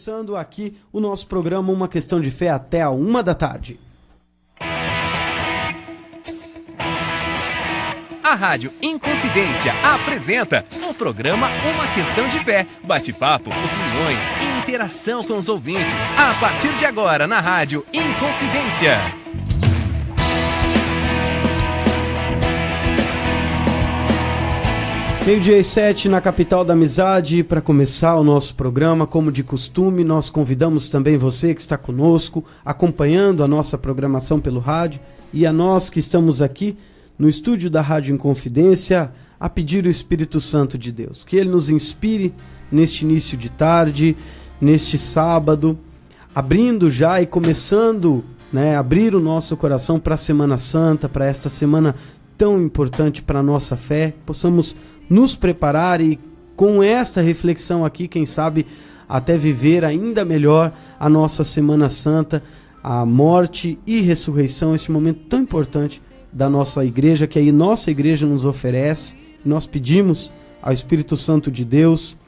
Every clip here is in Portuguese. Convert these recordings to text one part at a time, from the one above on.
começando aqui o nosso programa Uma Questão de Fé até a 13h. A Rádio Inconfidência apresenta o programa Uma Questão de Fé. Bate-papo, opiniões e interação com os ouvintes. A partir de agora na Rádio Inconfidência. Meio-dia e 7 na capital da amizade. Para começar o nosso programa, como de costume, nós convidamos também você que está conosco, acompanhando a nossa programação pelo rádio, e a nós que estamos aqui no estúdio da Rádio Inconfidência, a pedir o Espírito Santo de Deus, que Ele nos inspire neste início de tarde, neste sábado, abrindo já e começando, abrir o nosso coração para a Semana Santa, para esta semana tão importante para a nossa fé, possamos nos preparar e com esta reflexão aqui, quem sabe, até viver ainda melhor a nossa Semana Santa, a morte e ressurreição, este momento tão importante da nossa igreja, que aí nossa igreja nos oferece. Nós pedimos ao Espírito Santo de Deus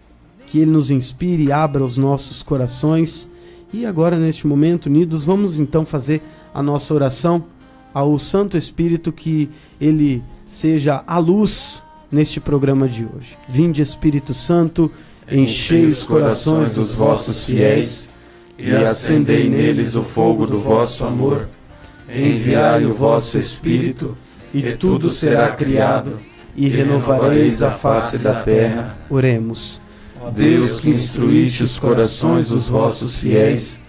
que Ele nos inspire e abra os nossos corações. E agora, neste momento, unidos, vamos então fazer a nossa oração ao Santo Espírito, que Ele seja a luz neste programa de hoje. Vinde, Espírito Santo, enchei os corações dos vossos fiéis e acendei neles o fogo do vosso amor. Enviai o vosso Espírito, e tudo será criado, e renovareis a face da terra. Oremos. Deus, que instruíste os corações dos vossos fiéis,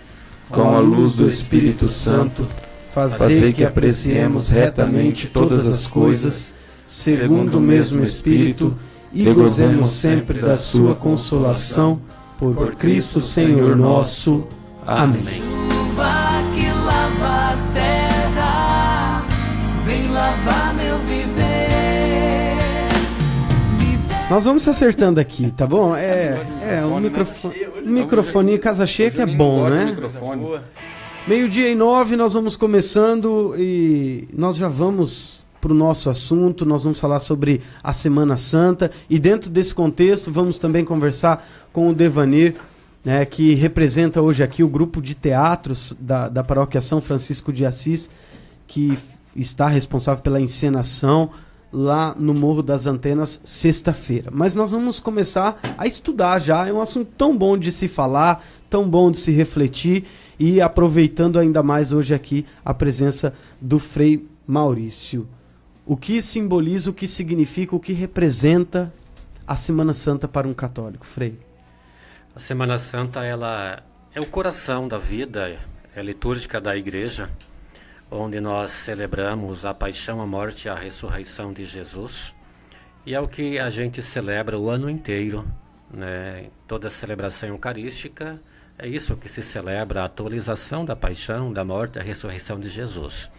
com a luz do Espírito Santo, fazei que apreciemos retamente todas as coisas, segundo o mesmo Espírito, e gozemos sempre da sua consolação, por Cristo Senhor nosso. Amém. Nós vamos se acertando aqui, tá bom? Um microfone casa cheia que é bom, né? Meio-dia e 9, nós vamos começando e nós já vamos para o nosso assunto. Nós vamos falar sobre a Semana Santa e dentro desse contexto vamos também conversar com o Devanir, que representa hoje aqui o grupo de teatros da Paróquia São Francisco de Assis, que está responsável pela encenação lá no Morro das Antenas, sexta-feira. Mas nós vamos começar a estudar já, é um assunto tão bom de se falar, tão bom de se refletir, e aproveitando ainda mais hoje aqui a presença do Frei Maurício. O que simboliza, o que significa, o que representa a Semana Santa para um católico, Frei? A Semana Santa, ela é o coração da vida, é litúrgica da Igreja, onde nós celebramos a paixão, a morte e a ressurreição de Jesus. E é o que a gente celebra o ano inteiro, Toda celebração eucarística é isso que se celebra, a atualização da paixão, da morte e da ressurreição de Jesus.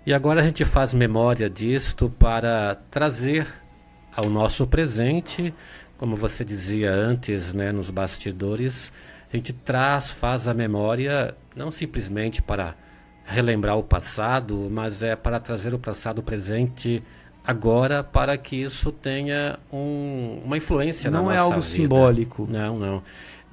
E agora a gente faz memória disto para trazer ao nosso presente, como você dizia antes, nos bastidores, a gente faz a memória não simplesmente para relembrar o passado, mas é para trazer o passado presente agora, para que isso tenha uma influência na nossa vida. Não é algo simbólico.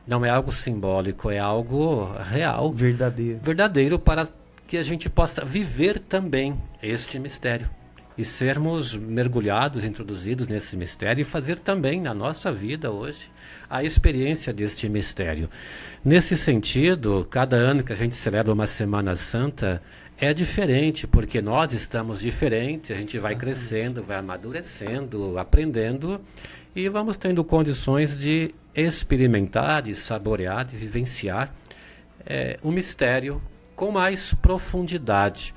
Não é algo simbólico, é algo real. Verdadeiro para que a gente possa viver também este mistério e sermos mergulhados, introduzidos nesse mistério e fazer também na nossa vida hoje a experiência deste mistério. Nesse sentido, cada ano que a gente celebra uma Semana Santa é diferente, porque nós estamos diferentes, a gente vai crescendo, vai amadurecendo, aprendendo e vamos tendo condições de experimentar, de saborear, de vivenciar o mistério com mais profundidade.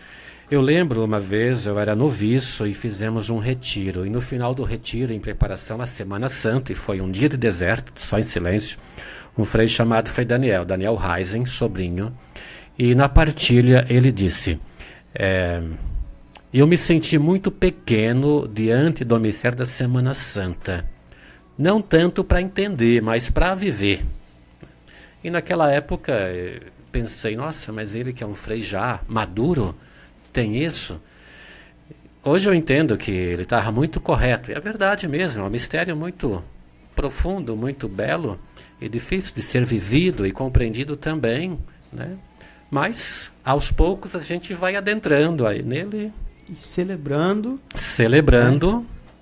Eu lembro uma vez, eu era noviço e fizemos um retiro. E no final do retiro, em preparação à Semana Santa, e foi um dia de deserto, só em silêncio, um frei chamado Frei Daniel Reisen, sobrinho. E na partilha ele disse, eu me senti muito pequeno diante do mistério da Semana Santa. Não tanto para entender, mas para viver. E naquela época pensei, nossa, mas ele que é um frei já maduro, tem isso? Hoje eu entendo que ele estava muito correto. É verdade mesmo, é um mistério muito profundo, muito belo. e difícil de ser vivido e compreendido também, né? Mas aos poucos a gente vai adentrando aí nele E celebrando.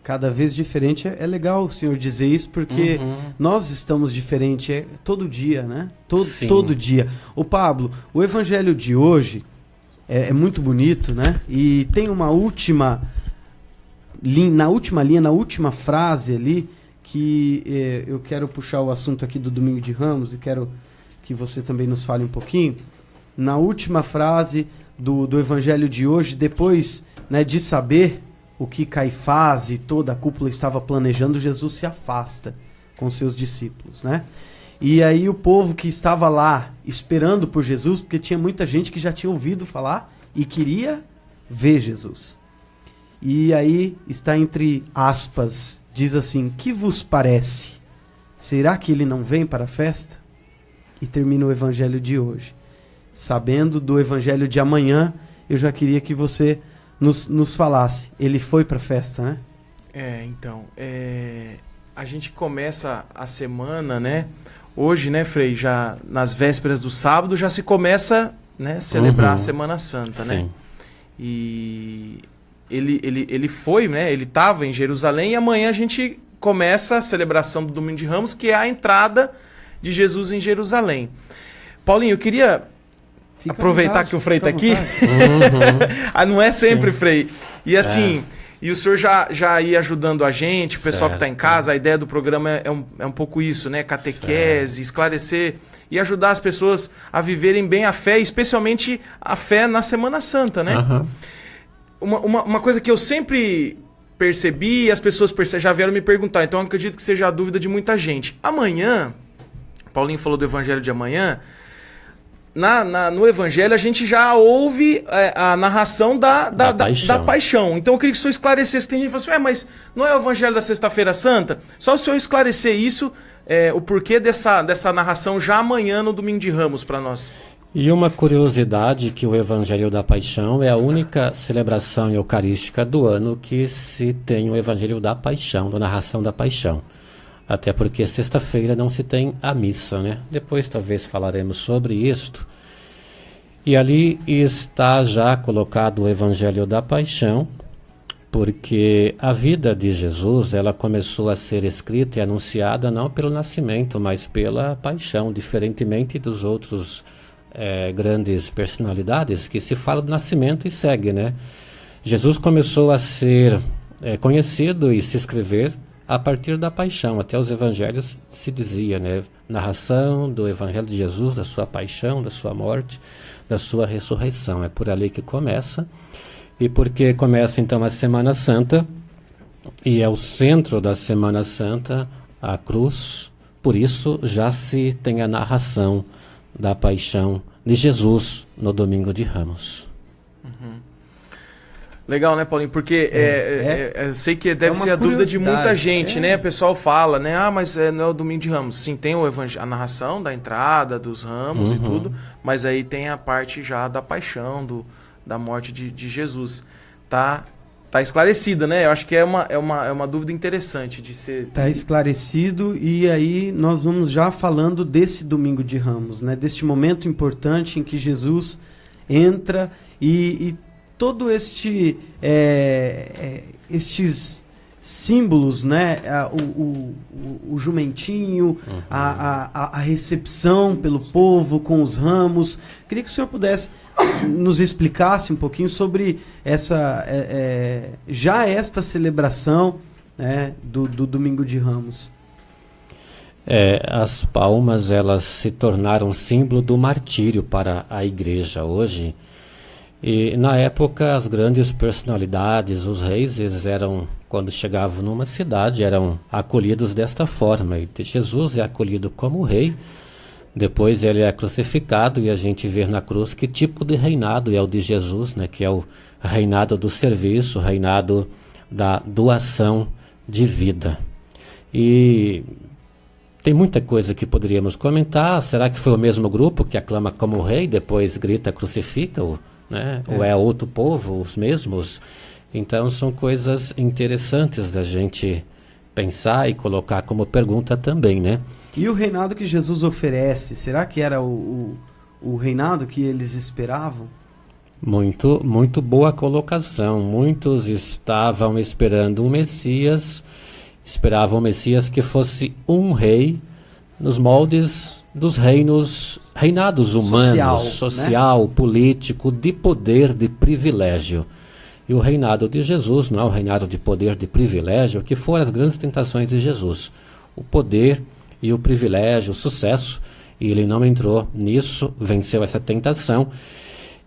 Cada vez diferente. É legal o senhor dizer isso, porque nós estamos diferentes todo dia, né? Todo dia. Ô Pablo, o evangelho de hoje é muito bonito, né? E tem uma última linha, na última frase ali, que eu quero puxar o assunto aqui do Domingo de Ramos e quero que você também nos fale um pouquinho. Na última frase do evangelho de hoje, depois, né, de saber o que Caifás e toda a cúpula estava planejando, Jesus se afasta com seus discípulos, né? E aí o povo que estava lá esperando por Jesus, porque tinha muita gente que já tinha ouvido falar e queria ver Jesus. E aí está entre aspas, diz assim: que vos parece? Será que ele não vem para a festa? E termina o evangelho de hoje. Sabendo do evangelho de amanhã, eu já queria que você nos falasse. Ele foi para a festa, né? Então, a gente começa a semana, né? Hoje, né, Frei, já nas vésperas do sábado, já se começa, né, celebrar a Semana Santa, Sim. né? E ele foi, né? Ele estava em Jerusalém, e amanhã a gente começa a celebração do Domingo de Ramos, que é a entrada de Jesus em Jerusalém. Paulinho, eu queria aproveitar que o Frei está aqui. Não é sempre, Frei. E assim, e o senhor já ia ajudando a gente, o pessoal que está em casa. A ideia do programa é um pouco isso, né? Catequese, esclarecer e ajudar as pessoas a viverem bem a fé, especialmente a fé na Semana Santa, né? Uma coisa que eu sempre percebi, e as pessoas já vieram me perguntar, então eu acredito que seja a dúvida de muita gente. Amanhã, Paulinho falou do evangelho de amanhã, no evangelho a gente já ouve a narração da paixão. Então eu queria que o senhor esclarecesse. Tem gente que fala assim, mas não é o evangelho da Sexta-feira Santa? Só o senhor esclarecer isso, o porquê dessa narração já amanhã no Domingo de Ramos para nós. E uma curiosidade, que o Evangelho da Paixão é a única celebração eucarística do ano que se tem o Evangelho da Paixão, da narração da Paixão. Até porque sexta-feira não se tem a missa, né? Depois talvez falaremos sobre isto. E ali está já colocado o Evangelho da Paixão, porque a vida de Jesus, ela começou a ser escrita e anunciada não pelo nascimento, mas pela paixão, diferentemente dos outros grandes personalidades que se fala do nascimento e segue, né? Jesus começou a ser conhecido e se escrever a partir da paixão. Até os evangelhos se dizia, né? Narração do evangelho de Jesus, da sua paixão, da sua morte, da sua ressurreição. É por ali que começa. E porque começa então a Semana Santa, e é o centro da Semana Santa a cruz, por isso já se tem a narração da paixão de Jesus no Domingo de Ramos. Legal, né, Paulinho? Porque eu sei que deve ser a dúvida de muita gente, né? O pessoal fala, né? Mas não é o Domingo de Ramos. Sim, tem a narração da entrada, dos ramos e tudo, mas aí tem a parte já da paixão, da morte de Jesus. Tá esclarecida, né? Eu acho que é uma dúvida interessante de ser... Tá esclarecido, e aí nós vamos já falando desse Domingo de Ramos, né? Deste momento importante em que Jesus entra e todo estes símbolos, né? O jumentinho, a recepção pelo povo com os ramos. Queria que o senhor pudesse nos explicasse um pouquinho sobre esta celebração, né, do Domingo de Ramos. As palmas, elas se tornaram símbolo do martírio para a igreja hoje. E na época as grandes personalidades, os reis, eles quando chegavam numa cidade, eram acolhidos desta forma. E Jesus é acolhido como rei. Depois ele é crucificado e a gente vê na cruz que tipo de reinado é o de Jesus, né? Que é o reinado do serviço, o reinado da doação de vida. E tem muita coisa que poderíamos comentar. Será que foi o mesmo grupo que aclama como rei, depois grita crucifica-o, né? Ou é outro povo, os mesmos? Então são coisas interessantes da gente pensar e colocar como pergunta também, né? E o reinado que Jesus oferece, será que era o reinado que eles esperavam? Muito boa colocação. Muitos estavam esperando um Messias, esperavam um Messias que fosse um rei nos moldes dos reinados humanos, social, né? Político, de poder, de privilégio. E o reinado de Jesus não é o reinado de poder, de privilégio, que foram as grandes tentações de Jesus. O poder e o privilégio, o sucesso, e ele não entrou nisso, venceu essa tentação.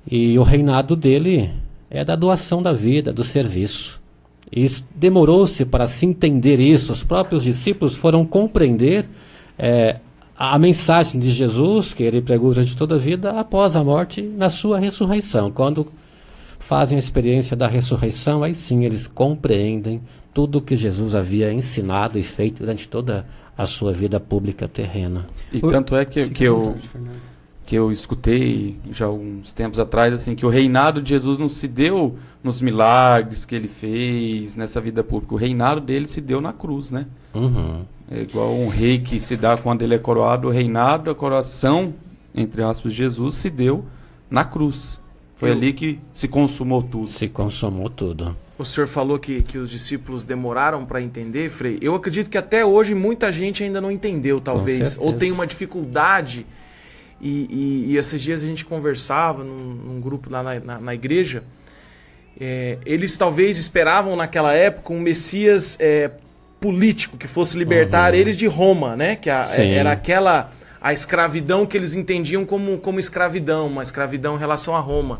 E o reinado dele é da doação da vida, do serviço. E demorou-se para se entender isso. Os próprios discípulos foram compreender a mensagem de Jesus, que ele pregou durante toda a vida, após a morte, na sua ressurreição. Quando fazem a experiência da ressurreição, aí sim eles compreendem tudo o que Jesus havia ensinado e feito durante toda a sua vida pública terrena. E tanto é que eu escutei já uns tempos atrás, assim, que o reinado de Jesus não se deu nos milagres que ele fez nessa vida pública. O reinado dele se deu na cruz, né? Uhum. É igual um rei que se dá quando ele é coroado. O reinado, a coroação, entre aspas, de Jesus se deu na cruz. Foi ali que se consumou tudo. Se consumou tudo. O senhor falou que os discípulos demoraram para entender, Frei. Eu acredito que até hoje muita gente ainda não entendeu, talvez. Ou tem uma dificuldade. E esses dias a gente conversava num grupo lá na igreja. Eles talvez esperavam naquela época um Messias político que fosse libertar eles de Roma, né? Que era aquela a escravidão que eles entendiam como escravidão, uma escravidão em relação a Roma.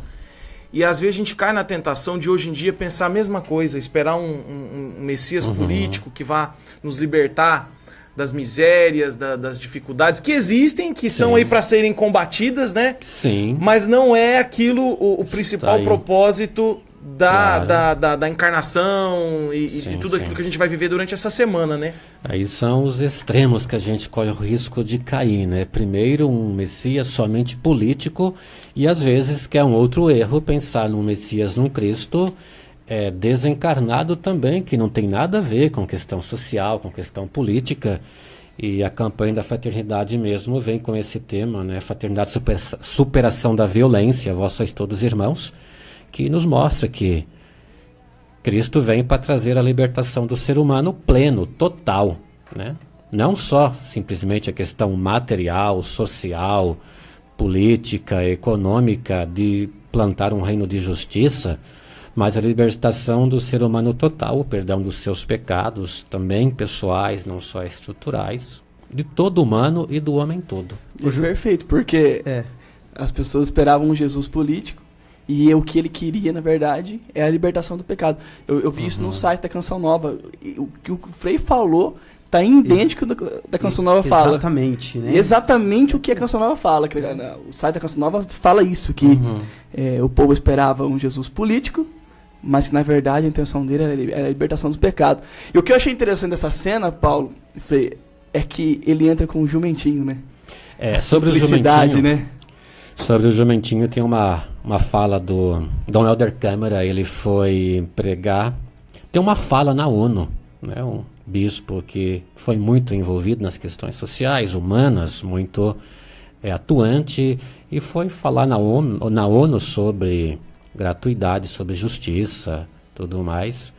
E às vezes a gente cai na tentação de hoje em dia pensar a mesma coisa, esperar um Messias político que vá nos libertar das misérias, das dificuldades que existem, que estão aí para serem combatidas, né? Sim. Mas não é aquilo o principal propósito da encarnação e de tudo aquilo que a gente vai viver durante essa semana, né? Aí são os extremos que a gente corre o risco de cair, né? Primeiro, um Messias somente político, e às vezes, que é um outro erro, pensar num Messias, num Cristo desencarnado também, que não tem nada a ver com questão social, com questão política. E a campanha da fraternidade mesmo vem com esse tema, né? Fraternidade, superação da violência, vós sois todos irmãos, que nos mostra que Cristo vem para trazer a libertação do ser humano pleno, total, né? Não só simplesmente a questão material, social, política, econômica, de plantar um reino de justiça, mas a libertação do ser humano total, o perdão dos seus pecados, também pessoais, não só estruturais, de todo humano e do homem todo. Perfeito, porque as pessoas esperavam um Jesus político, e o que ele queria, na verdade, é a libertação do pecado. Eu vi isso no site da Canção Nova. O que o Frei falou está idêntico da Canção Nova fala. Exatamente, né? Exatamente o que a Canção Nova fala. O site da Canção Nova fala isso, que o povo esperava um Jesus político, mas que, na verdade, a intenção dele era a libertação dos pecados. E o que eu achei interessante dessa cena, Paulo, Frei, é que ele entra com um jumentinho, né? Sobre o jumentinho, né? Sobre o jumentinho tem uma fala do Dom Helder Câmara. Ele foi pregar, tem uma fala na ONU, né? Um bispo que foi muito envolvido nas questões sociais, humanas, muito atuante, e foi falar na ONU sobre gratuidade, sobre justiça, tudo mais.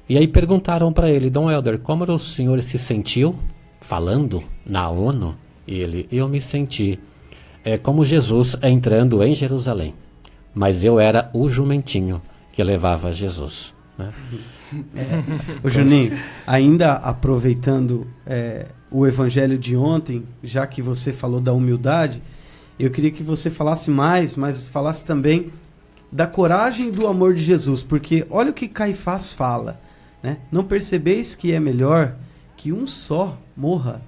E aí perguntaram para ele: Dom Helder, como o senhor se sentiu falando na ONU? E ele: eu me senti como Jesus entrando em Jerusalém, mas eu era o jumentinho que levava Jesus, né? Ô Juninho, ainda aproveitando o evangelho de ontem, já que você falou da humildade, eu queria que você falasse mais, mas falasse também da coragem e do amor de Jesus, porque olha o que Caifás fala, né? Não percebeis que é melhor que um só morra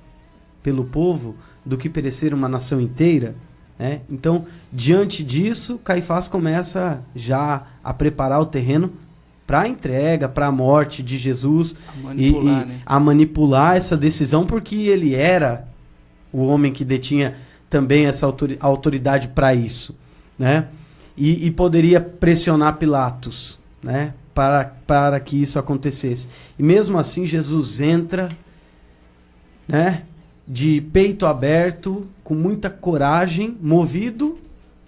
pelo povo do que perecer uma nação inteira, né? Então, diante disso, Caifás começa já a preparar o terreno para a entrega, para a morte de Jesus, a manipular essa decisão, porque ele era o homem que detinha também essa autoridade para isso, né? E poderia pressionar Pilatos, né? Para que isso acontecesse. E mesmo assim, Jesus entra, né? de peito aberto, com muita coragem, movido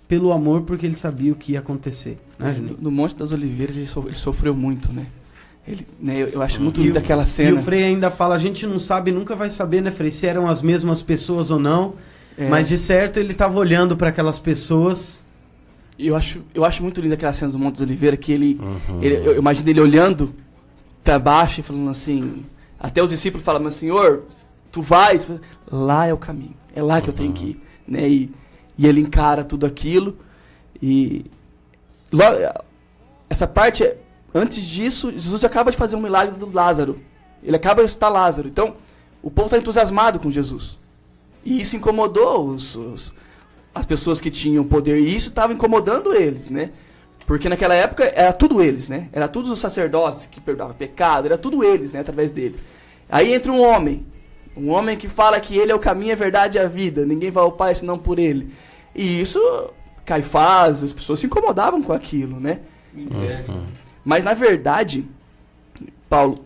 pelo amor, porque ele sabia o que ia acontecer. Né, Juninho? No Monte das Oliveiras ele sofreu muito, né? Eu acho muito linda aquela cena. E o Frei ainda fala, a gente não sabe, nunca vai saber, né, Frei, se eram as mesmas pessoas ou não, mas de certo ele estava olhando para aquelas pessoas. Eu acho muito linda aquela cena do Monte das Oliveiras, que eu imagino ele olhando para baixo e falando assim, até os discípulos falam, mas Senhor, tu vais, lá é o caminho, é lá que eu tenho que ir, né? E ele encara tudo aquilo, e logo, essa parte, antes disso, Jesus acaba de fazer um milagre do Lázaro, ele acaba de ressuscitar Lázaro, então o povo está entusiasmado com Jesus, e isso incomodou as pessoas que tinham poder, e isso estava incomodando eles, né? Porque naquela época era tudo eles, né? Era todos os sacerdotes que perdoavam pecado, era tudo eles, né? Através dele. Aí entra um homem que fala que ele é o caminho, a verdade e a vida, ninguém vai ao Pai senão por ele. E isso, Caifás, as pessoas se incomodavam com aquilo, né? Mas na verdade, Paulo,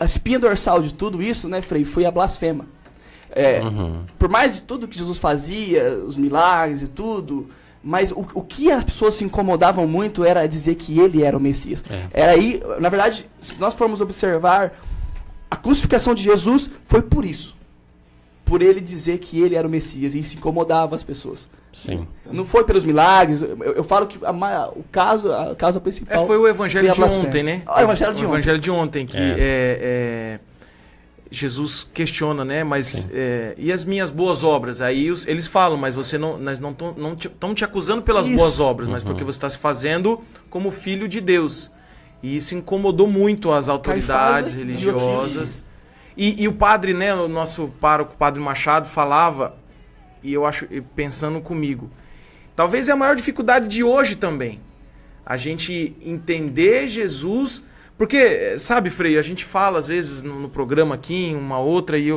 a espinha dorsal de tudo isso, né, Frei, foi a blasfema. Por mais de tudo que Jesus fazia, os milagres e tudo, mas o que as pessoas se incomodavam muito era dizer que ele era o Messias. Era aí, na verdade, se nós formos observar, a crucificação de Jesus foi por isso. Por ele dizer que ele era o Messias, e isso incomodava as pessoas. Sim. Não foi pelos milagres, eu falo que o caso principal... foi o evangelho de ontem, né? O evangelho de ontem. O evangelho de ontem, que Jesus questiona, né? Mas e as minhas boas obras? Aí eles falam, mas nós não estão te acusando pelas boas obras, mas porque você está se fazendo como filho de Deus. E isso incomodou muito as autoridades religiosas. E o padre, né? O nosso pároco, o padre Machado, falava, e eu acho, pensando comigo, talvez é a maior dificuldade de hoje também, a gente entender Jesus. Porque, sabe, Frei, a gente fala às vezes no programa aqui, em uma outra, e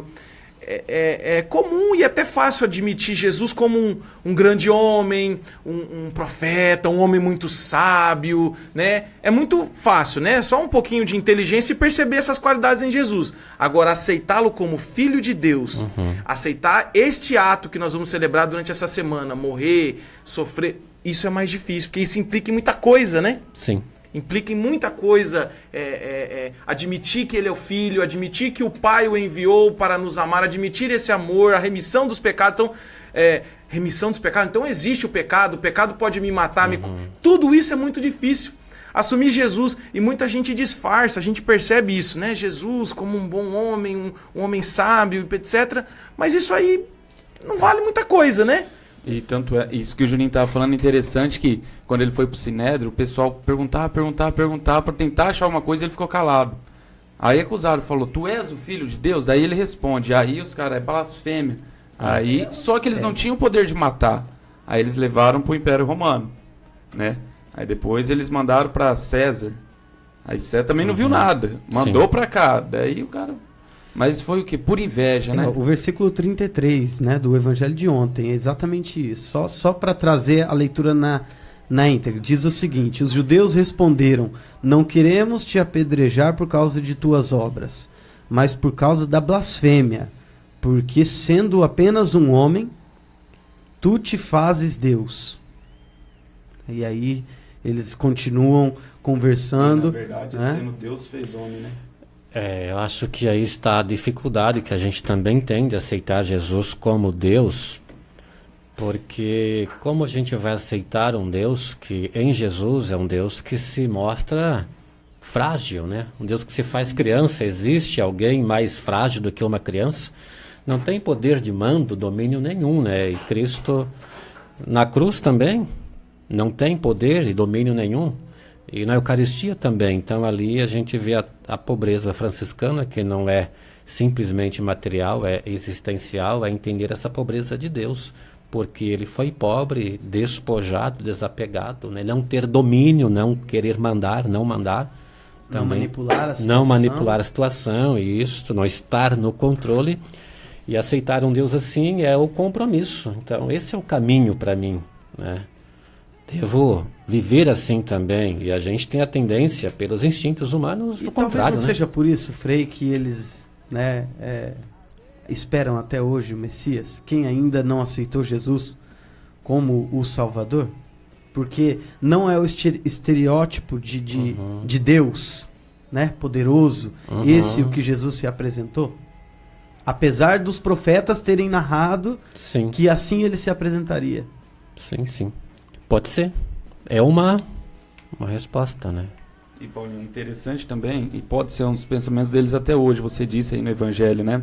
é comum e até fácil admitir Jesus como um grande homem, um profeta, um homem muito sábio, né? É muito fácil, né? Só um pouquinho de inteligência e perceber essas qualidades em Jesus. Agora, aceitá-lo como filho de Deus, aceitar este ato que nós vamos celebrar durante essa semana, morrer, sofrer, isso é mais difícil, porque isso implica em muita coisa, né? Sim. Implica em muita coisa, admitir que ele é o Filho, admitir que o Pai o enviou para nos amar, admitir esse amor, a remissão dos pecados. Então, remissão dos pecados, então existe o pecado pode me matar. Tudo isso é muito difícil. Assumir Jesus, e muita gente disfarça, a gente percebe isso, né? Jesus como um bom homem, um homem sábio, etc. Mas isso aí não vale muita coisa, né? E tanto é, isso que o Juninho estava falando, interessante que quando ele foi pro Sinédrio, o pessoal perguntava para tentar achar alguma coisa e ele ficou calado. Aí acusaram, falou, tu és o filho de Deus? Aí ele responde, aí os caras, é blasfêmia. Aí, só que eles não tinham o poder de matar. Aí eles levaram pro Império Romano, né? Aí depois eles mandaram para César. Aí César também não viu nada, mandou para cá. Daí o cara... Mas foi o quê? Por inveja, né? O versículo 33, né, do Evangelho de ontem, é exatamente isso. Só para trazer a leitura na íntegra. Diz o seguinte, os judeus responderam, não queremos te apedrejar por causa de tuas obras, mas por causa da blasfêmia, porque sendo apenas um homem, tu te fazes Deus. E aí eles continuam conversando. Na verdade, né? sendo Deus fez homem, né? Eu acho que aí está a dificuldade que a gente também tem de aceitar Jesus como Deus, porque como a gente vai aceitar um Deus que em Jesus é um Deus que se mostra frágil, né? Um Deus que se faz criança. Existe alguém mais frágil do que uma criança? Não tem poder de mando, domínio nenhum, né? E Cristo na cruz também não tem poder e domínio nenhum. E na Eucaristia também. Então ali a gente vê a pobreza franciscana, que não é simplesmente material, é existencial, é entender essa pobreza de Deus. Porque ele foi pobre, despojado, desapegado, né? Não ter domínio, não querer mandar, não mandar. Não também, manipular a situação. Não manipular a situação, e isso, não estar no controle. E aceitar um Deus assim é o compromisso. Então esse é o caminho para mim, né? Devo viver assim também. E a gente tem a tendência, pelos instintos humanos, do contrário. Talvez não né? seja por isso, Frei, que eles, né, esperam até hoje o Messias, quem ainda não aceitou Jesus como o Salvador, porque não é o estereótipo de Deus, né, poderoso, esse o que Jesus se apresentou. Apesar dos profetas terem narrado que assim ele se apresentaria. Sim. Pode ser. É uma resposta, né? E, Paulinho, interessante também, e pode ser um dos pensamentos deles até hoje, você disse aí no Evangelho, né?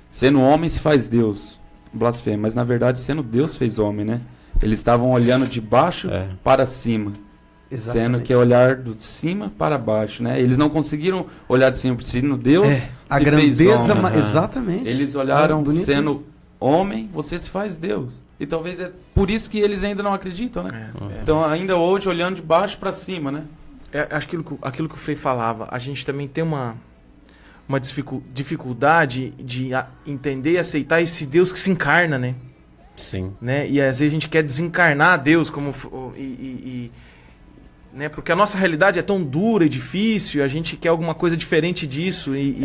Sendo homem se faz Deus, blasfêmia, mas na verdade sendo Deus fez homem, né? Eles estavam olhando de baixo para cima. Exatamente. Sendo que é olhar de cima para baixo, né? Eles não conseguiram olhar de cima para cima. Deus a grandeza, exatamente. Eles olharam sendo homem, você se faz Deus. E talvez é por isso que eles ainda não acreditam, né? Então ainda hoje olhando de baixo para cima, né? Aquilo que o Frei falava, a gente também tem uma dificuldade de entender e aceitar esse Deus que se encarna, né? Sim. Né? E às vezes a gente quer desencarnar Deus como né? Porque a nossa realidade é tão dura e difícil, a gente quer alguma coisa diferente disso e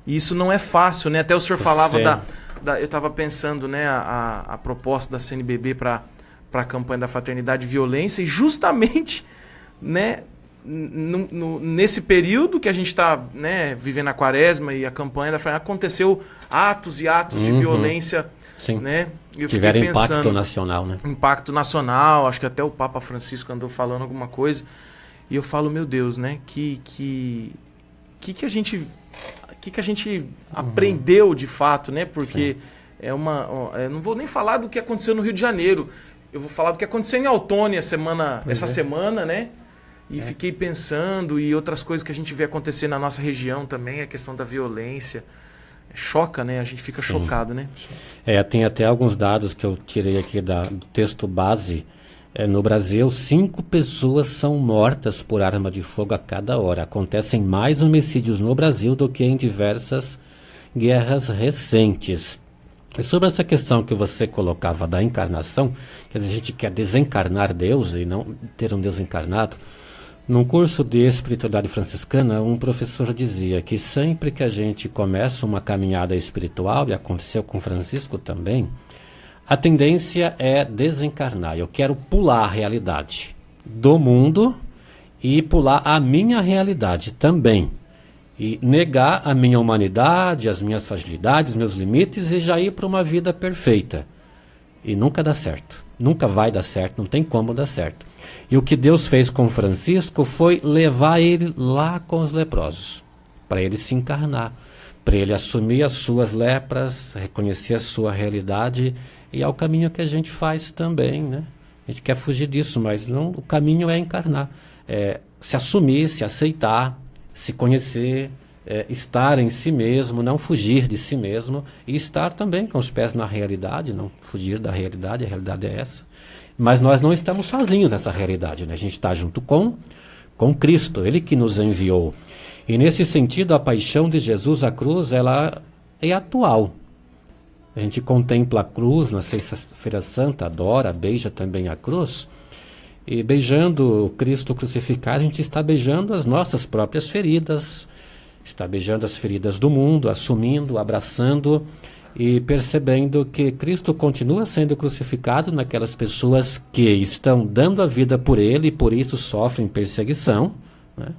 isso não é fácil, né? Até o senhor falava eu estava pensando, né, a proposta da CNBB para a campanha da Fraternidade e Violência, e justamente, né, nesse período que a gente está, né, vivendo a Quaresma e a campanha da Fraternidade, aconteceu atos e atos de violência. Sim. Né? Tiveram impacto nacional, né? Impacto nacional, acho que até o Papa Francisco andou falando alguma coisa. E eu falo, meu Deus, né? Que a gente aprendeu de fato, né? Porque eu não vou nem falar do que aconteceu no Rio de Janeiro. Eu vou falar do que aconteceu em Autônia essa semana, né? E fiquei pensando, e outras coisas que a gente vê acontecer na nossa região também, a questão da violência. Choca, né? A gente fica chocado, né? Tem até alguns dados que eu tirei aqui do texto base. No Brasil, 5 pessoas são mortas por arma de fogo a cada hora. Acontecem mais homicídios no Brasil do que em diversas guerras recentes. E sobre essa questão que você colocava da encarnação, quer dizer, a gente quer desencarnar Deus e não ter um Deus encarnado. Num curso de espiritualidade franciscana, um professor dizia que sempre que a gente começa uma caminhada espiritual, e aconteceu com Francisco também, a tendência é desencarnar. Eu quero pular a realidade do mundo e pular a minha realidade também. E negar a minha humanidade, as minhas fragilidades, meus limites, e já ir para uma vida perfeita. E nunca dá certo. Nunca vai dar certo, não tem como dar certo. E o que Deus fez com Francisco foi levar ele lá com os leprosos, para ele se encarnar, para ele assumir as suas lepras, reconhecer a sua realidade, e é o caminho que a gente faz também, né? A gente quer fugir disso, mas não, o caminho é encarnar, se assumir, se aceitar, se conhecer, estar em si mesmo, não fugir de si mesmo, e estar também com os pés na realidade, não fugir da realidade, a realidade é essa. Mas nós não estamos sozinhos nessa realidade, né? A gente está junto com Cristo, Ele que nos enviou. E nesse sentido, a paixão de Jesus, a cruz, ela é atual. A gente contempla a cruz na Sexta-feira Santa, adora, beija também a cruz. E beijando o Cristo crucificado, a gente está beijando as nossas próprias feridas, está beijando as feridas do mundo, assumindo, abraçando e percebendo que Cristo continua sendo crucificado naquelas pessoas que estão dando a vida por Ele e por isso sofrem perseguição, né?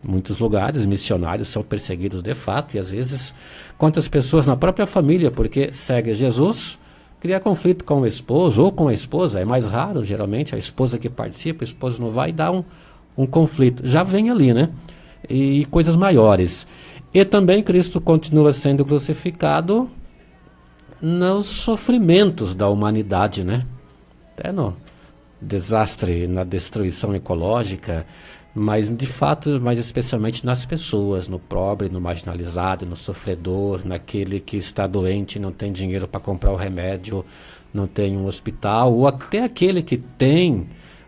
Em muitos lugares, missionários são perseguidos de fato, e às vezes quantas pessoas na própria família, porque segue Jesus, cria conflito com o esposo ou com a esposa, é mais raro, geralmente, a esposa que participa, o esposo não vai, dar um conflito. Já vem ali, né? E coisas maiores. E também Cristo continua sendo crucificado nos sofrimentos da humanidade, né? Até no desastre, na destruição ecológica, mas de fato, mais especialmente nas pessoas, no pobre, no marginalizado, no sofredor, naquele que está doente e não tem dinheiro para comprar o remédio, não tem um hospital, ou até aquele que tem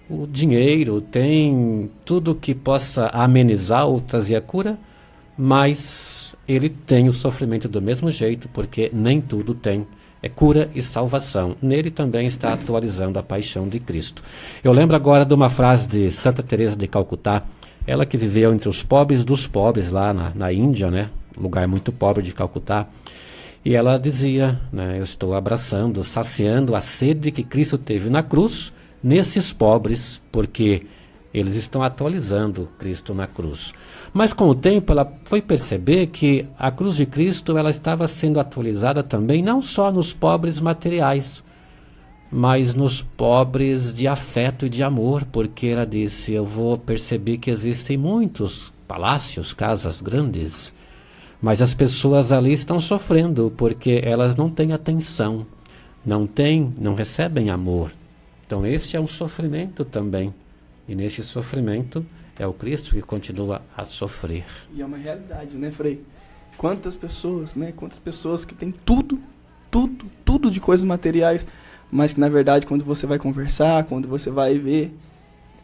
o dinheiro, tem tudo que possa amenizar ou trazer a cura, mas ele tem o sofrimento do mesmo jeito, porque nem tudo tem cura e salvação. Nele também está atualizando a paixão de Cristo. Eu lembro agora de uma frase de Santa Teresa de Calcutá, ela que viveu entre os pobres dos pobres lá na Índia, né? Lugar muito pobre de Calcutá. E ela dizia, né, eu estou abraçando, saciando a sede que Cristo teve na cruz nesses pobres, porque eles estão atualizando Cristo na cruz. Mas com o tempo ela foi perceber que a cruz de Cristo ela estava sendo atualizada também não só nos pobres materiais, mas nos pobres de afeto e de amor, porque ela disse, eu vou perceber que existem muitos palácios, casas grandes, mas as pessoas ali estão sofrendo porque elas não têm atenção, não recebem amor. Então este é um sofrimento também. E neste sofrimento é o Cristo que continua a sofrer. E é uma realidade, né, Frei? Quantas pessoas, né? Quantas pessoas que têm tudo de coisas materiais, mas que na verdade quando você vai conversar, quando você vai ver,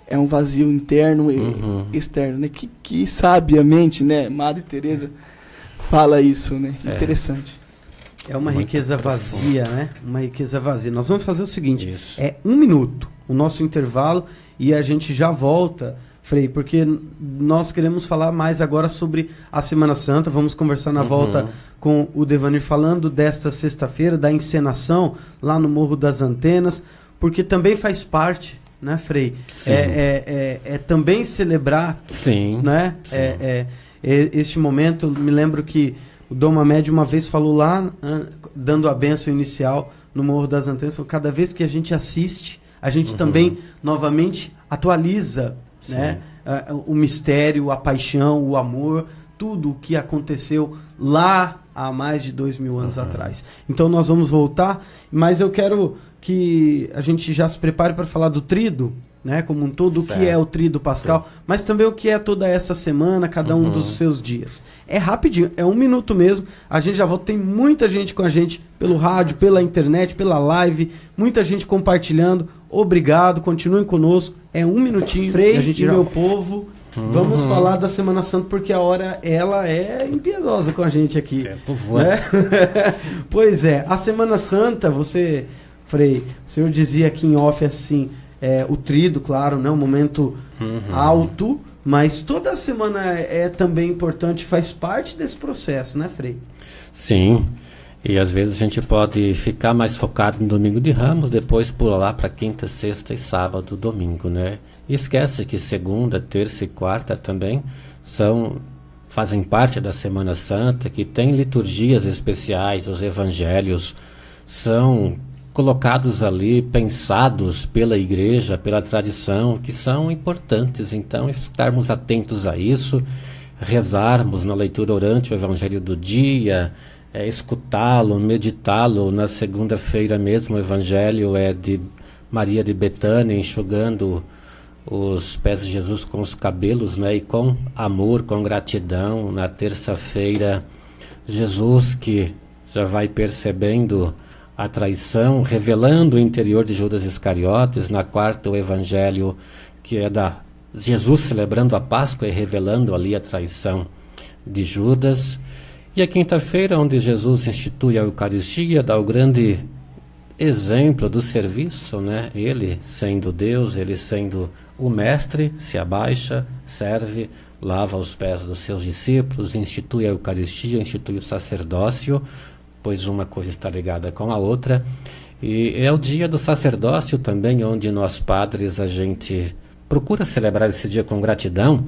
é um vazio interno e externo, né? Que sabiamente, né, Madre Teresa fala isso, né? Interessante. É uma Muito riqueza profundo. vazia, né? Uma riqueza vazia. Nós vamos fazer o seguinte, Isso. é 1 minuto o nosso intervalo e a gente já volta, Frei, porque nós queremos falar mais agora sobre a Semana Santa. Vamos conversar na volta com o Devanir falando desta sexta-feira, da encenação lá no Morro das Antenas, porque também faz parte, né, Frei? Sim. É também celebrar, Sim. né? Sim. Este momento, me lembro que o Dom Mamed uma vez falou lá, dando a bênção inicial no Morro das Antenas, falou, cada vez que a gente assiste, a gente também novamente atualiza, né, o mistério, a paixão, o amor, tudo o que aconteceu lá há mais de 2000 anos atrás. Então nós vamos voltar, mas eu quero que a gente já se prepare para falar do Tríduo, né, como um todo, Certo. o que é o Tríduo Pascal, mas também o que é toda essa semana, cada um dos seus dias. É rapidinho, é 1 minuto mesmo, a gente já volta, tem muita gente com a gente pelo rádio, pela internet, pela live, muita gente compartilhando, obrigado, continuem conosco, é 1 minutinho, Frei a gente e já- meu povo, vamos falar da Semana Santa, porque a hora, ela é impiedosa com a gente aqui. Tempo voa. Né? Pois é, a Semana Santa, você, Frei, o senhor dizia aqui em off assim, o Tríduo, claro, né, um momento alto, mas toda semana é também importante, faz parte desse processo, né, Frei? Sim. E às vezes a gente pode ficar mais focado no domingo de Ramos, depois pular lá para quinta, sexta e sábado, domingo, né? E esquece que segunda, terça e quarta também fazem parte da Semana Santa, que tem liturgias especiais, os evangelhos são colocados ali, pensados pela igreja, pela tradição, que são importantes. Então, estarmos atentos a isso, rezarmos na leitura orante o evangelho do dia, escutá-lo, meditá-lo. Na segunda-feira mesmo o evangelho é de Maria de Betânia enxugando os pés de Jesus com os cabelos, né? E com amor, com gratidão. Na terça-feira, Jesus que já vai percebendo a traição, revelando o interior de Judas Iscariotes. Na quarta, o evangelho que é da Jesus celebrando a Páscoa e revelando ali a traição de Judas. E a quinta-feira, onde Jesus institui a Eucaristia, dá o grande exemplo do serviço, né? Ele sendo Deus, ele sendo o mestre, se abaixa, serve, lava os pés dos seus discípulos, institui a Eucaristia, institui o sacerdócio, pois uma coisa está ligada com a outra. E é o dia do sacerdócio também, onde nós padres a gente procura celebrar esse dia com gratidão.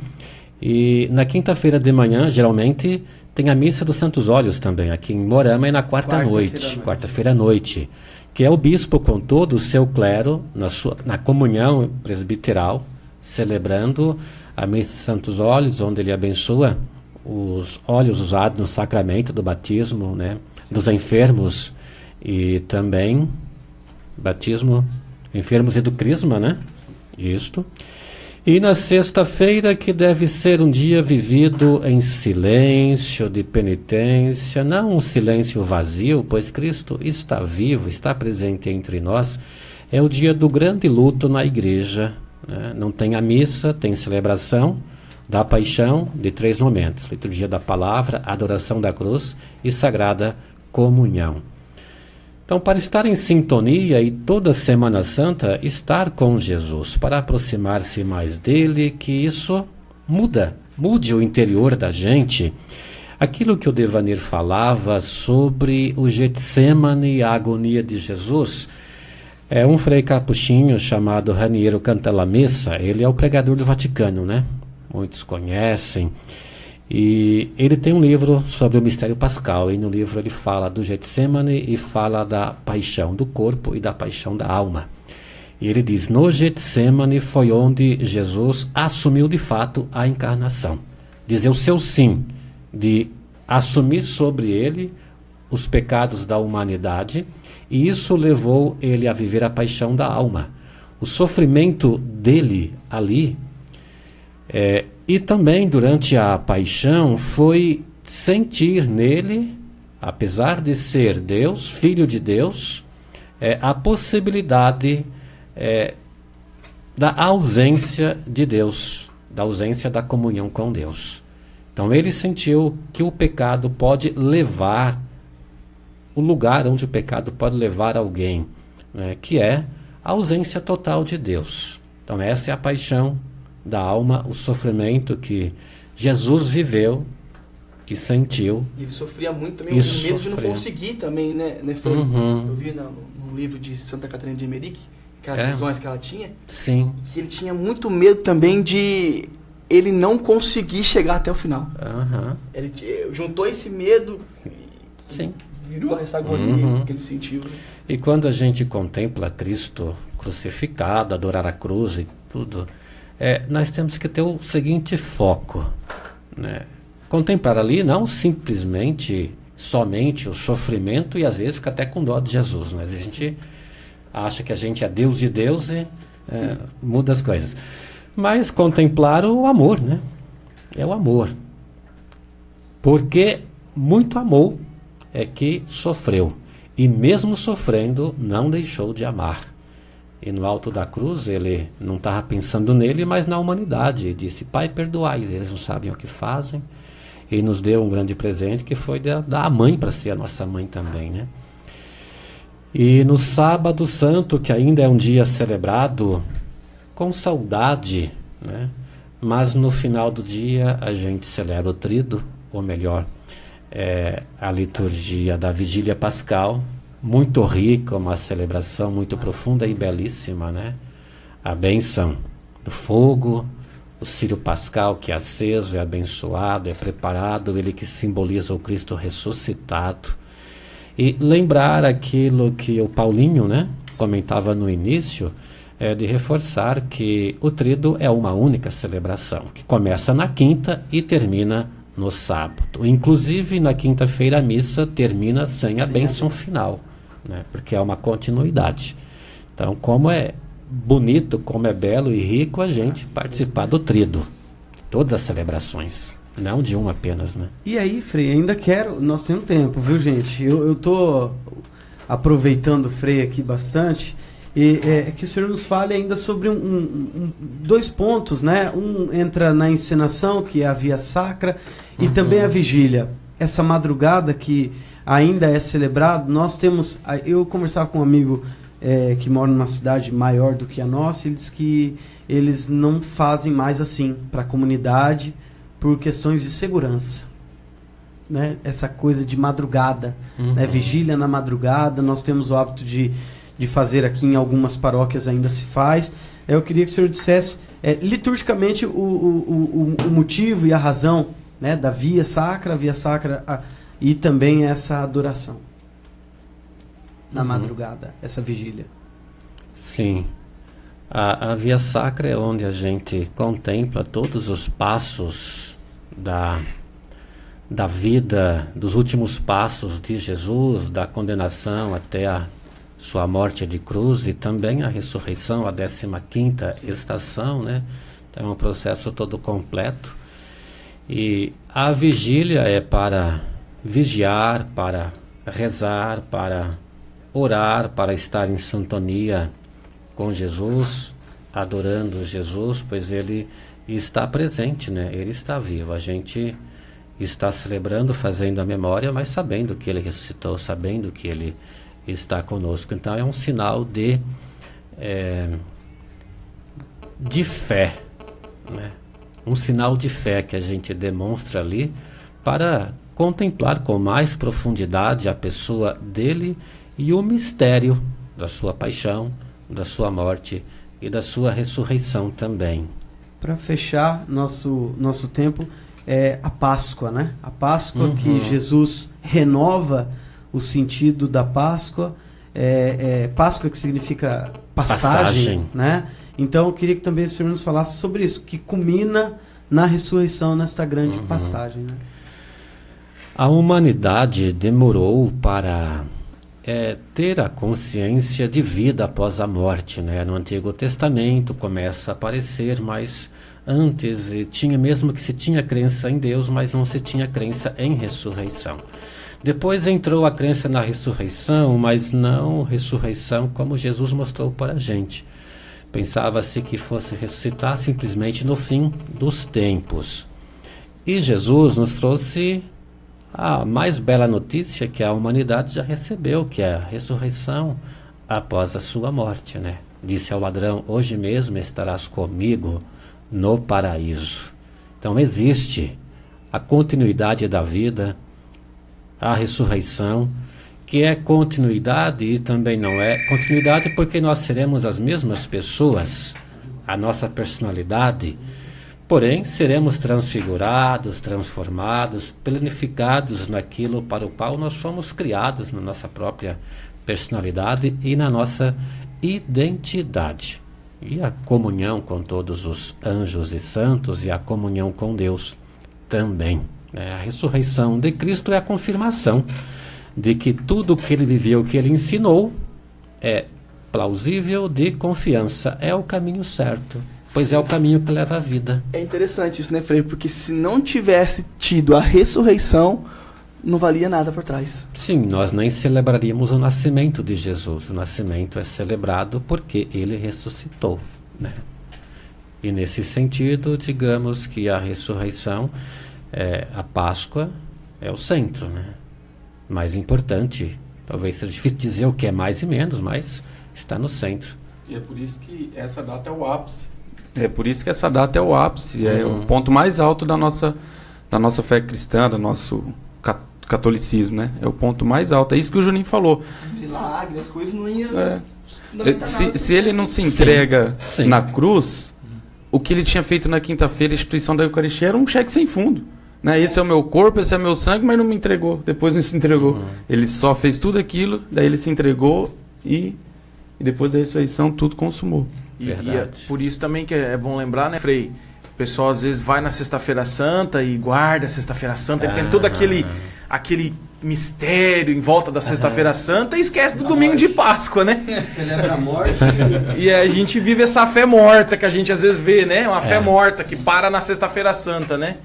E na quinta-feira de manhã, geralmente, tem a Missa dos Santos Óleos também, aqui em Moarama, e na quarta-feira à noite, que é o bispo com todo o seu clero, na comunhão presbiteral, celebrando a Missa dos Santos Óleos, onde ele abençoa os óleos usados no sacramento do batismo, né, dos enfermos, e também batismo, enfermos e do crisma, né? Isto. E na sexta-feira, que deve ser um dia vivido em silêncio, de penitência, não um silêncio vazio, pois Cristo está vivo, está presente entre nós, é o dia do grande luto na igreja, né? Não tem a missa, tem celebração da paixão de 3 momentos: liturgia da palavra, adoração da cruz e sagrada comunhão. Então, para estar em sintonia e toda Semana Santa, estar com Jesus, para aproximar-se mais dele, que isso mude o interior da gente. Aquilo que o Devanir falava sobre o Getsemane e a agonia de Jesus, um frei capuchinho chamado Raniero Cantalamessa, ele é o pregador do Vaticano, né? Muitos conhecem. E ele tem um livro sobre o mistério pascal, e no livro ele fala do Getsemane e fala da paixão do corpo e da paixão da alma. E ele diz, no Getsemane foi onde Jesus assumiu de fato a encarnação. Dizer o seu sim, de assumir sobre ele os pecados da humanidade, e isso levou ele a viver a paixão da alma. O sofrimento dele ali, e também durante a paixão, foi sentir nele, apesar de ser Deus, filho de Deus, a possibilidade da ausência de Deus, da ausência da comunhão com Deus. Então ele sentiu que o pecado pode levar, o lugar onde o pecado pode levar alguém, né, que é a ausência total de Deus. Então essa é a paixão da alma, o sofrimento que Jesus viveu, que sentiu. Ele sofria muito também, o medo de não conseguir também, né? Eu vi no livro de Santa Catarina de Emerick, aquelas visões que ela tinha. Sim. Que ele tinha muito medo também de ele não conseguir chegar até o final. Ele juntou esse medo e virou essa agonia que ele sentiu. Né? E quando a gente contempla Cristo crucificado, adorar a cruz e tudo, nós temos que ter o seguinte foco, né? Contemplar ali não simplesmente, somente o sofrimento, e às vezes fica até com dó de Jesus, mas a gente acha que a gente é Deus de Deus e muda as coisas. Mas contemplar o amor, né? É o amor. Porque muito amou é que sofreu, e mesmo sofrendo não deixou de amar. E no alto da cruz ele não estava pensando nele, mas na humanidade. Ele disse, Pai, perdoai, eles não sabem o que fazem. E nos deu um grande presente, que foi da mãe para ser a nossa mãe também, né? E no sábado santo, que ainda é um dia celebrado com saudade, né? Mas no final do dia a gente celebra o tríduo, ou melhor, a liturgia da vigília pascal, muito rica, uma celebração muito profunda e belíssima, né? A bênção do fogo, o círio pascal que é aceso, é abençoado, é preparado, ele que simboliza o Cristo ressuscitado. E lembrar aquilo que o Paulinho, né, comentava no início, de reforçar que o tríduo é uma única celebração, que começa na quinta e termina no sábado. Inclusive, na quinta-feira a missa termina sem a bênção final, né, porque é uma continuidade. Então, como é bonito, como é belo e rico a gente participar do tríduo, todas as celebrações, não de uma apenas, né? E aí, Frei, ainda quero, nós temos tempo, viu, gente? Eu tô aproveitando o Frei aqui bastante, e que o senhor nos fale ainda sobre dois pontos, né? Um entra na encenação, que é a Via Sacra, e também a vigília. Essa madrugada que ainda é celebrado, nós temos... Eu conversava com um amigo que mora numa cidade maior do que a nossa, e ele disse que eles não fazem mais assim para a comunidade por questões de segurança, né? Essa coisa de madrugada, né? Vigília na madrugada, nós temos o hábito de fazer aqui em algumas paróquias, ainda se faz. Eu queria que o senhor dissesse liturgicamente o motivo e a razão, né, da Via Sacra e também essa adoração na madrugada, essa vigília. Sim. A Via Sacra é onde a gente contempla todos os passos da vida, dos últimos passos de Jesus, da condenação até a sua morte de cruz, e também a ressurreição, a 15ª estação, né? Então é um processo todo completo. E a vigília é para vigiar, para rezar, para orar, para estar em sintonia com Jesus, adorando Jesus, pois ele está presente, né? Ele está vivo. A gente está celebrando, fazendo a memória, mas sabendo que ele ressuscitou, sabendo que ele está conosco. Então é um sinal de fé, né? Um sinal de fé que a gente demonstra ali para contemplar com mais profundidade a pessoa dele e o mistério da sua paixão, da sua morte e da sua ressurreição também. Para fechar nosso tempo, a Páscoa, né? A Páscoa que Jesus renova o sentido da Páscoa. Páscoa que significa passagem, né? Então eu queria que também o senhor nos falasse sobre isso, que culmina na ressurreição, nesta grande passagem, né? A humanidade demorou para ter a consciência de vida após a morte, né? No Antigo Testamento começa a aparecer, mas antes se tinha crença em Deus, mas não se tinha crença em ressurreição. Depois entrou a crença na ressurreição, mas não ressurreição como Jesus mostrou para a gente. Pensava-se que fosse ressuscitar simplesmente no fim dos tempos. E Jesus nos trouxe a mais bela notícia que a humanidade já recebeu, que é a ressurreição após a sua morte, né? Disse ao ladrão: hoje mesmo estarás comigo no paraíso. Então existe a continuidade da vida, a ressurreição, que é continuidade e também não é continuidade porque nós seremos as mesmas pessoas, a nossa personalidade, porém seremos transfigurados, transformados, planificados naquilo para o qual nós fomos criados, na nossa própria personalidade e na nossa identidade. E a comunhão com todos os anjos e santos e a comunhão com Deus também. A ressurreição de Cristo é a confirmação de que tudo que ele viveu, que ele ensinou, é plausível, de confiança, é o caminho certo, pois é o caminho que leva à vida. É interessante isso, né, Frei? Porque se não tivesse tido a ressurreição, não valia nada por trás. Sim, nós nem celebraríamos o nascimento de Jesus. O nascimento é celebrado porque ele ressuscitou, né? E nesse sentido, digamos que a ressurreição, a Páscoa é o centro, né? Mais importante, talvez seja difícil dizer o que é mais e menos, mas está no centro. E é por isso que essa data é o ápice. É o ponto mais alto da nossa fé cristã, do nosso catolicismo, né? É o ponto mais alto. É isso que o Juninho falou. Milagre, as coisas não iam... Se ele não se entrega na cruz, o que ele tinha feito na quinta-feira, a instituição da Eucaristia, era um cheque sem fundo. Né? Esse é o meu corpo, esse é o meu sangue, mas não me entregou. Depois não se entregou. Ele só fez tudo aquilo, daí ele se entregou e depois da ressurreição tudo consumou. E é por isso também que é bom lembrar, né, Frei? O pessoal às vezes vai na Sexta-feira Santa e guarda a Sexta-feira Santa, e tem todo aquele mistério em volta da Sexta-feira Santa e esquece do domingo de Páscoa, né? Celebra a morte. E a gente vive essa fé morta que a gente às vezes vê, né? Uma fé morta que para na Sexta-feira Santa, né?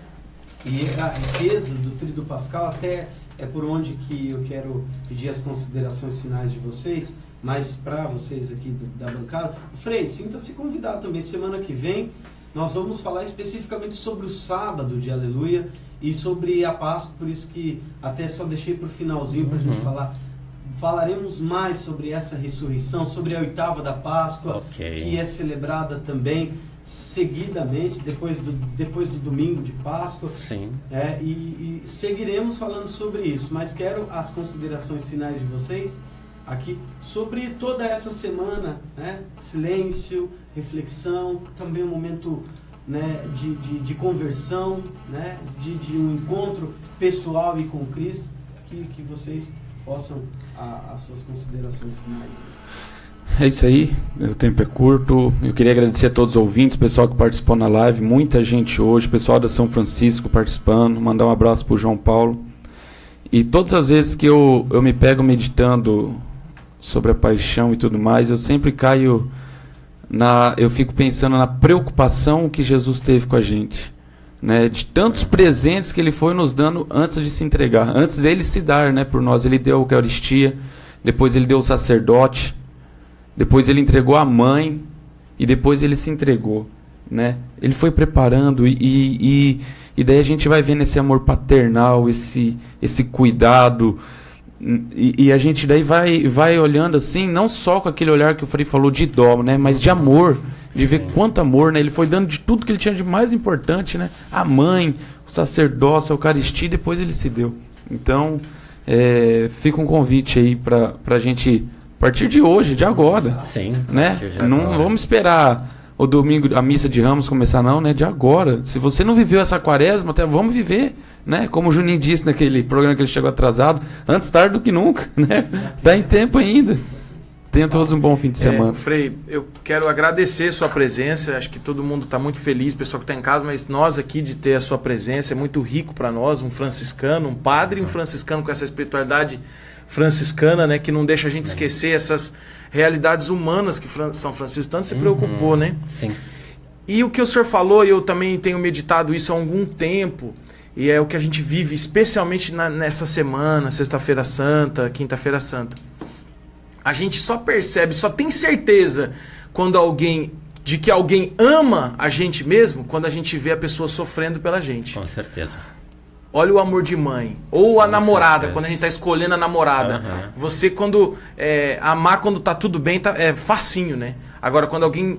E a riqueza do Tríduo Pascal até é por onde que eu quero pedir as considerações finais de vocês, mas para vocês aqui da bancada. Frei, sinta-se convidado também. Semana que vem nós vamos falar especificamente sobre o sábado de Aleluia e sobre a Páscoa, por isso que até só deixei para o finalzinho para a gente falar. Falaremos mais sobre essa ressurreição, sobre a oitava da Páscoa, que é celebrada também seguidamente, depois do domingo de Páscoa. Sim. E seguiremos falando sobre isso, mas quero as considerações finais de vocês aqui sobre toda essa semana, né? Silêncio, reflexão, também um momento, né, de conversão, né? de um encontro pessoal e com Cristo, que vocês possam as suas considerações finais. É isso aí, o tempo é curto. Eu queria agradecer a todos os ouvintes, pessoal que participou na live, muita gente hoje, pessoal da São Francisco participando, mandar um abraço pro João Paulo. E todas as vezes que eu me pego meditando sobre a paixão e tudo mais, eu sempre caio eu fico pensando na preocupação que Jesus teve com a gente, né? De tantos presentes que ele foi nos dando antes de se entregar, antes dele se dar, né, por nós. Ele deu a Eucaristia, depois ele deu o sacerdote, depois ele entregou a mãe e depois ele se entregou, né? Ele foi preparando e daí a gente vai vendo esse amor paternal, esse cuidado, e a gente daí vai olhando assim, não só com aquele olhar que o Frei falou de dó, né? Mas de amor, de ver quanto amor, né? Ele foi dando de tudo que ele tinha de mais importante, né? A mãe, o sacerdócio, a Eucaristia, e depois ele se deu. Então, fica um convite aí pra gente, a partir de hoje, de agora. Sim, Né? Não vamos esperar o domingo, a missa de Ramos começar, não, né? De agora. Se você não viveu essa quaresma, até vamos viver, né? Como o Juninho disse naquele programa que ele chegou atrasado, antes tarde do que nunca, né? Tá em tempo ainda. Tenham todos um bom fim de semana. Frei, eu quero agradecer a sua presença. Acho que todo mundo está muito feliz, o pessoal que está em casa, mas nós aqui de ter a sua presença é muito rico para nós, um franciscano, um padre e um franciscano com essa espiritualidade franciscana, né, que não deixa a gente esquecer essas realidades humanas que São Francisco tanto se preocupou, né? Sim. E o que o senhor falou, eu também tenho meditado isso há algum tempo, e é o que a gente vive, especialmente nessa semana, Sexta-feira Santa, Quinta-feira Santa. A gente só percebe, só tem certeza de que alguém ama a gente mesmo quando a gente vê a pessoa sofrendo pela gente. Com certeza. Olha o amor de mãe. Ou a Com namorada, certeza. quando a gente tá escolhendo a namorada. Você, quando amar quando tá tudo bem, é facinho, né? Agora, quando alguém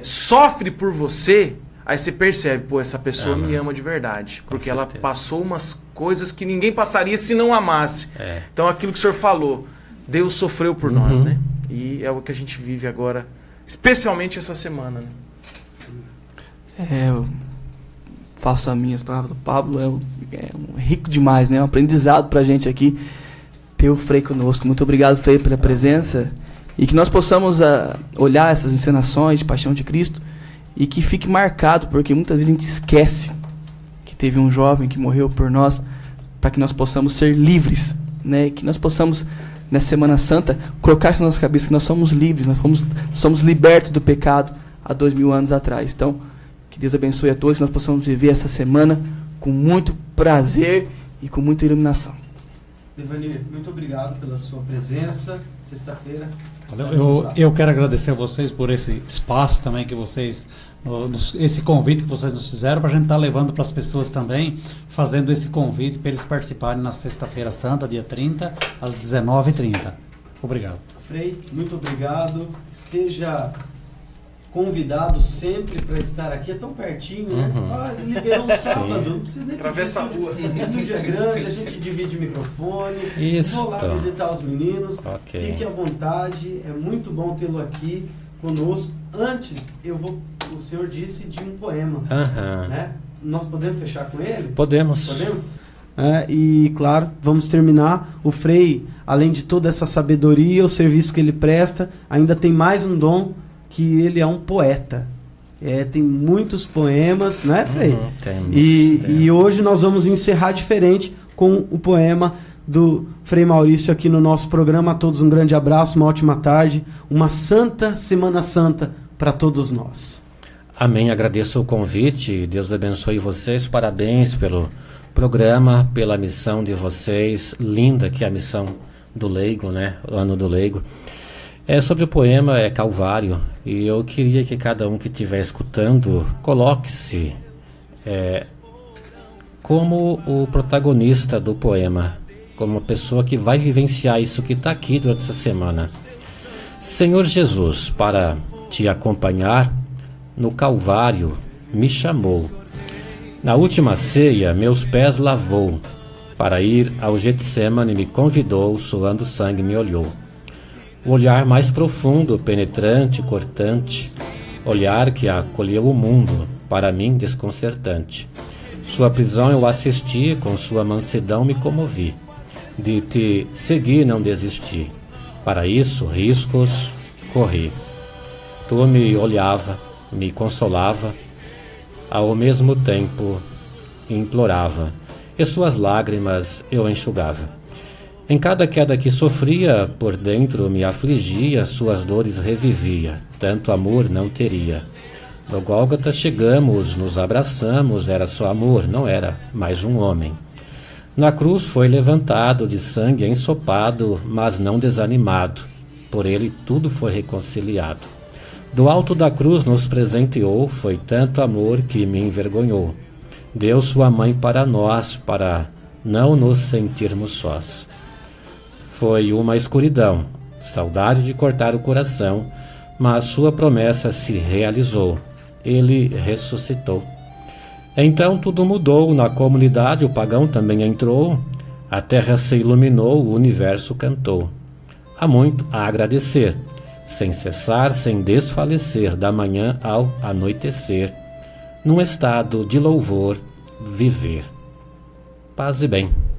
sofre por você, aí você percebe, pô, essa pessoa me ama de verdade. Porque ela passou umas coisas que ninguém passaria se não amasse. Então, aquilo que o senhor falou, Deus sofreu por nós, né? E é o que a gente vive agora, especialmente essa semana, né? Eu faço as minhas palavras do Pablo, é rico demais, né? É um aprendizado pra gente aqui ter o Frei conosco. Muito obrigado, Frei, pela presença, e que nós possamos olhar essas encenações de Paixão de Cristo e que fique marcado, porque muitas vezes a gente esquece que teve um jovem que morreu por nós, para que nós possamos ser livres, né? Que nós possamos, nessa Semana Santa, colocar isso na nossa cabeça, que nós somos livres, nós somos libertos do pecado há 2000 anos atrás. Então, que Deus abençoe a todos, que nós possamos viver essa semana com muito prazer e com muita iluminação. Devanir, muito obrigado pela sua presença. Sexta-feira. Eu quero agradecer a vocês por esse espaço também que vocês, esse convite que vocês nos fizeram, para a gente estar levando para as pessoas também, fazendo esse convite para eles participarem na Sexta-feira Santa, dia 30, às 19h30. Obrigado. Frei, muito obrigado. Esteja convidado sempre para estar aqui, é tão pertinho, né? Ele liberou um sábado, não precisa nem Atravessa a rua. O estúdio é grande, a gente divide microfone. Isso. Vou lá visitar os meninos. Ok. Fique à vontade, é muito bom tê-lo aqui conosco. Antes, o senhor disse de um poema, né? Nós podemos fechar com ele? Podemos. Podemos? E claro, vamos terminar. O Frei, além de toda essa sabedoria, o serviço que ele presta, ainda tem mais um dom, que ele é um poeta. Tem muitos poemas, né, Frei? Temos. E hoje nós vamos encerrar diferente com o poema do Frei Maurício aqui no nosso programa. A todos um grande abraço, uma ótima tarde, uma santa Semana Santa para todos nós. Amém, agradeço o convite, Deus abençoe vocês, parabéns pelo programa, pela missão de vocês, linda que é a missão do leigo, né, o ano do leigo. Sobre o poema Calvário, e eu queria que cada um que estiver escutando coloque-se como o protagonista do poema, como uma pessoa que vai vivenciar isso que está aqui durante essa semana. Senhor Jesus, para te acompanhar, no Calvário me chamou. Na última ceia, meus pés lavou. Para ir ao Getsemane me convidou, suando sangue me olhou. O olhar mais profundo, penetrante, cortante, olhar que acolheu o mundo, para mim desconcertante. Sua prisão eu assisti, com sua mansidão me comovi. De te seguir não desisti, para isso riscos corri. Tu me olhava, me consolava, ao mesmo tempo implorava, e suas lágrimas eu enxugava. Em cada queda que sofria, por dentro me afligia, suas dores revivia, tanto amor não teria. No Gólgota chegamos, nos abraçamos, era só amor, não era mais um homem. Na cruz foi levantado, de sangue ensopado, mas não desanimado, por ele tudo foi reconciliado. Do alto da cruz nos presenteou, foi tanto amor que me envergonhou. Deu sua mãe para nós, para não nos sentirmos sós. Foi uma escuridão, saudade de cortar o coração, mas sua promessa se realizou. Ele ressuscitou. Então tudo mudou na comunidade, o pagão também entrou, a terra se iluminou, o universo cantou. Há muito a agradecer, sem cessar, sem desfalecer, da manhã ao anoitecer, num estado de louvor, viver. Paz e bem.